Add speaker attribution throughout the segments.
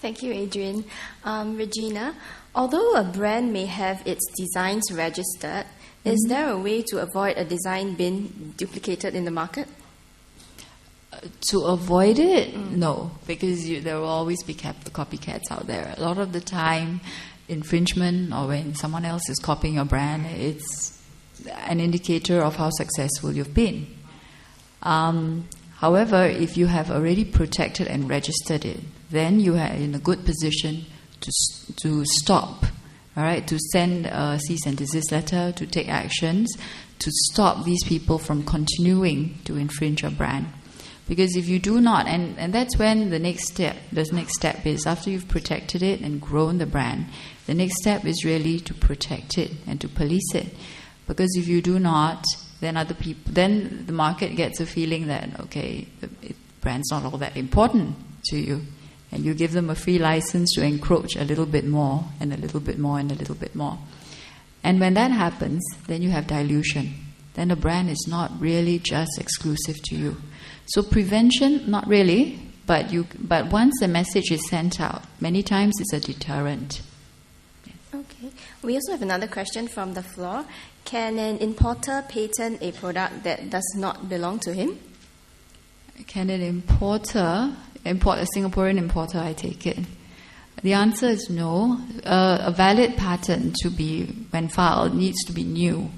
Speaker 1: Thank you, Adrian. Regina, although a brand may have its designs registered, is there a way to avoid a design being duplicated in the market?
Speaker 2: To avoid it, no, because there will always be copycats out there. A lot of the time, infringement or when someone else is copying your brand, it's an indicator of how successful you've been. However, if you have already protected and registered it, then you are in a good position to stop, all right, to send a cease and desist letter, to take actions, to stop these people from continuing to infringe your brand. Because if you do not, and that's when the next step is, after you've protected it and grown the brand, the next step is really to protect it and to police it. Because if you do not, then then the market gets a feeling that, okay, the brand's not all that important to you. And you give them a free license to encroach a little bit more and a little bit more and a little bit more. And when that happens, then you have dilution. Then the brand is not really just exclusive to you. So prevention, not really, but once the message is sent out, many times it's a deterrent. Yes.
Speaker 1: Okay. We also have another question from the floor. Can an importer patent a product that does not belong to him?
Speaker 2: Can an importer import a Singaporean importer? I take it. The answer is no. A valid patent when filed, needs to be new.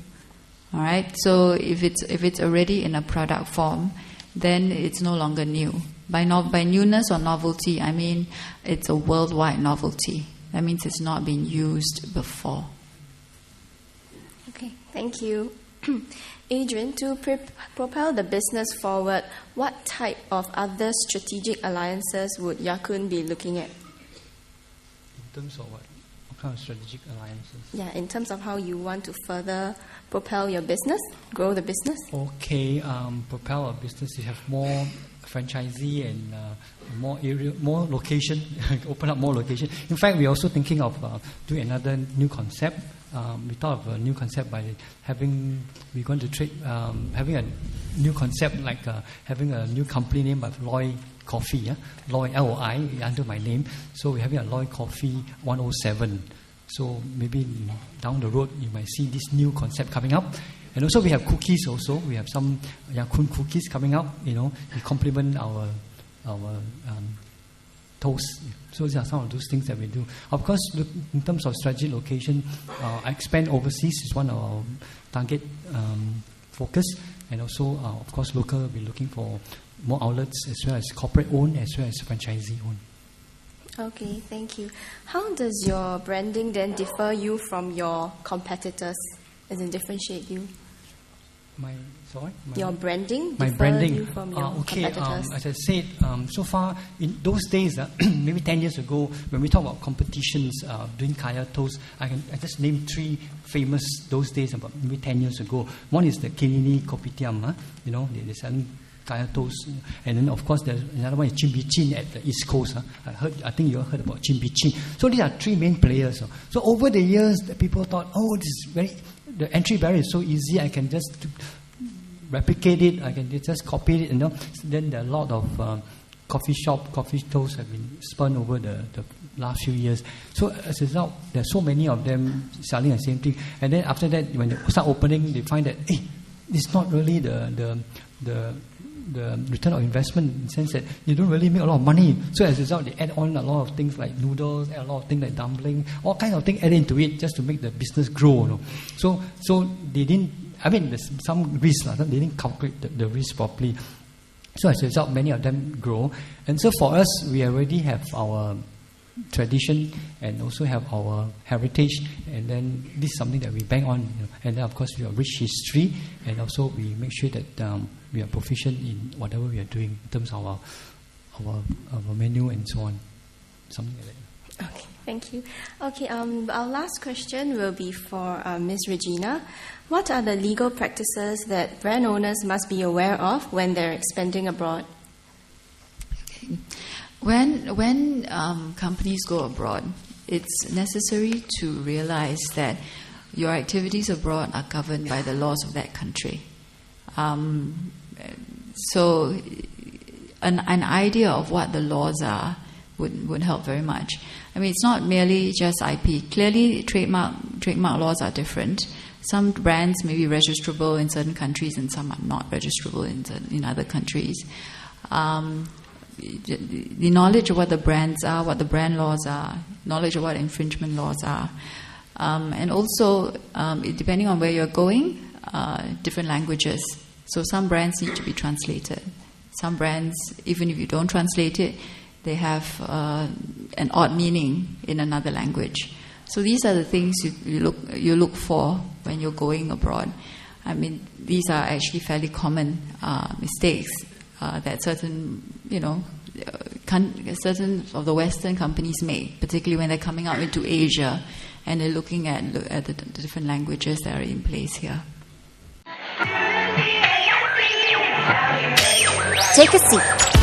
Speaker 2: All right. So if it's already in a product form, then it's no longer new. By newness or novelty, I mean it's a worldwide novelty. That means it's not been used before.
Speaker 1: Okay, thank you. Adrian, to propel the business forward, what type of other strategic alliances would Ya Kun be looking at?
Speaker 3: In terms of what? What kind of strategic alliances?
Speaker 1: Yeah, in terms of how you want to further propel your business, grow the business.
Speaker 3: Okay, propel our business. You have more franchisee and more area, more location. Open up more location. In fact, we're also thinking of doing another new concept. We thought of a new concept by having a new concept like having a new company name of Loi Coffee, yeah? Loi Loi under my name. So we're having a Loi Coffee 107. So maybe down the road you might see this new concept coming up. And also we have cookies also. We have some Ya Kun cookies coming up. We complement our toast. So these are some of those things that we do. Of course, in terms of strategy location, expand overseas is one of our target focus. And also, of course, local, we're looking for more outlets as well as corporate-owned as well as franchisee-owned.
Speaker 1: Okay, thank you. How does your branding then differ you from your competitors, as in differentiate you? Your branding differ you from your competitors?
Speaker 3: As I said, so far, in those days, maybe 10 years ago, when we talk about competitions doing Kaya Toast, I just name 3 famous those days, about maybe 10 years ago. One is the Kinini Kopitiam, they're selling Kaya Toast. And then, of course, there's another one is Chimbichin at the East Coast. I think you all heard about Chimbichin. So these are 3 main players. So over the years, people thought, the entry barrier is so easy, I can just replicate it, I can just copy it. Then there are a lot of coffee toasts have been spun over the last few years. So as a result, there are so many of them selling the same thing. And then after that, when they start opening, they find that, it's not really the return of investment, in the sense that you don't really make a lot of money. So as a result, they add on a lot of things like noodles, add a lot of things like dumpling, all kinds of things added into it just to make the business grow. So they didn't, there's some risk, they didn't calculate the risk properly. So as a result, many of them grow. And so for us, we already have our tradition and also have our heritage, and then this is something that we bank on. And then of course we have rich history, and also we make sure that we are proficient in whatever we are doing in terms of our menu and so on. Something like that.
Speaker 1: Okay, thank you. Okay, our last question will be for Ms. Regina. What are the legal practices that brand owners must be aware of when they're expanding abroad?
Speaker 2: Okay. When companies go abroad, it's necessary to realize that your activities abroad are governed by the laws of that country. So an idea of what the laws are would help very much. I mean, it's not merely just IP. Clearly, trademark laws are different. Some brands may be registrable in certain countries and some are not registrable in other countries. The knowledge of what the brands are, what the brand laws are, knowledge of what infringement laws are, and also, depending on where you're going, different languages. So some brands need to be translated. Some brands, even if you don't translate it, they have an odd meaning in another language. So these are the things you look for when you're going abroad. I mean, these are actually fairly common mistakes that certain of the Western companies make, particularly when they're coming out into Asia and they're looking at the different languages that are in place here.
Speaker 4: Take a seat.